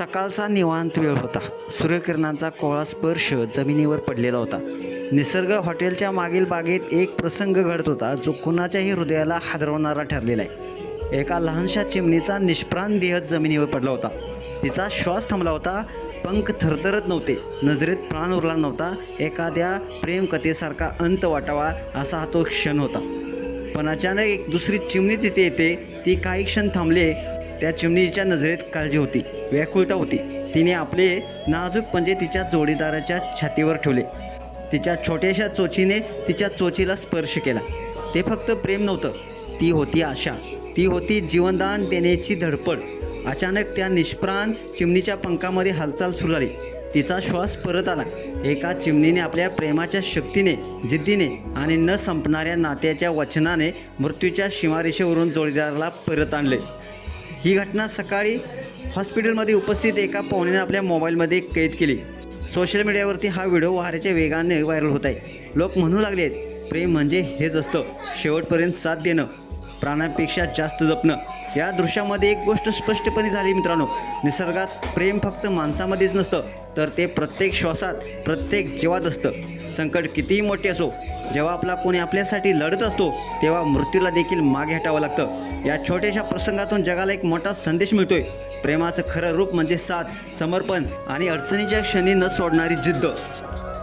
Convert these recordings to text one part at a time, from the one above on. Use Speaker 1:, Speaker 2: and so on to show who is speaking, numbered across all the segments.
Speaker 1: सकाळचा निवांत वेळ होता. सूर्यकिरणांचा कोवळा स्पर्श जमिनीवर पडलेला होता. निसर्ग हॉटेलच्या मागील बागेत एक प्रसंग घडत होता जो कुणाच्याही हृदयाला हादरवणारा ठरलेला आहे. एका लहानशा चिमणीचा निष्प्राण देह जमिनीवर पडला होता. तिचा श्वास थांबला होता, पंख थरथरत नव्हते, नजरेत प्राण उरला नव्हता. एखाद्या प्रेमकथेसारखा अंत वाटावा असा हा तो क्षण होता. पण अचानक एक दुसरी चिमणी तिथे येते. ती काही क्षण थांबले. त्या चिमणीच्या नजरेत काळजी होती, व्याकुळता होती. तिने आपले नाजूक पंजे तिच्या जोडीदाराच्या छातीवर ठेवले. तिच्या छोट्याशा चोचीने तिच्या चोचीला स्पर्श केला. ते फक्त प्रेम नव्हतं, ती होती आशा, ती होती जीवनदान देण्याची धडपड. अचानक त्या निष्प्राण चिमणीच्या पंखामध्ये हालचाल सुरू झाली. तिचा श्वास परत आला. एका चिमणीने आपल्या प्रेमाच्या शक्तीने, जिद्दीने आणि न संपणाऱ्या नात्याच्या वचनाने मृत्यूच्या सीमारेषेवरून जोडीदाराला परत आणले. ही घटना सकाळी हॉस्पिटलमध्ये उपस्थित एका पाहुण्याने आपल्या मोबाईलमध्ये कैद केली. सोशल मीडियावरती हा व्हिडिओ वाऱ्याच्या वेगाने व्हायरल होत आहे. लोक म्हणू लागले आहेत, प्रेम म्हणजे हेच असतं, शेवटपर्यंत साथ देणं, प्राणांपेक्षा जास्त जपणं. या दृश्यामध्ये एक गोष्ट स्पष्टपणे झाली मित्रांनो, निसर्गात प्रेम फक्त माणसामध्येच नसतं, तर ते प्रत्येक श्वासात, प्रत्येक जीवात असतं. संकट कितीही मोठे असो, जेव्हा आपला कोणी आपल्यासाठी लढत असतो तेव्हा मृत्यूला देखील मागे हटावं लागतं. या छोट्याशा प्रसंगातून जगाला एक मोठा संदेश मिळतोय. प्रेमाचं खरं रूप म्हणजे साथ, समर्पण आणि अडचणीच्या क्षणी न सोडणारी जिद्द.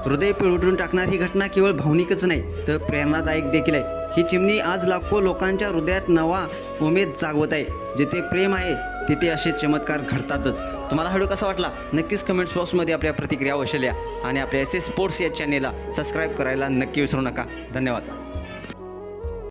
Speaker 1: हृदय पिळवटून टाकणारी ही घटना केवळ भावनिकच नाही, तर प्रेरणादायक देखील आहे. ही चिमणी आज लाखो लोकांच्या हृदयात नवा उमेद जागवत आहे. जिथे प्रेम आहे तिथे असे चमत्कार घडतातच. तुम्हाला व्हिडिओ कसा वाटला नक्कीच कमेंट्स बॉक्समध्ये आपल्या प्रतिक्रिया अवश्य लिहा आणि आपल्या SS स्पोर्ट्स या चॅनेलला सबस्क्राईब करायला नक्की विसरू नका. धन्यवाद.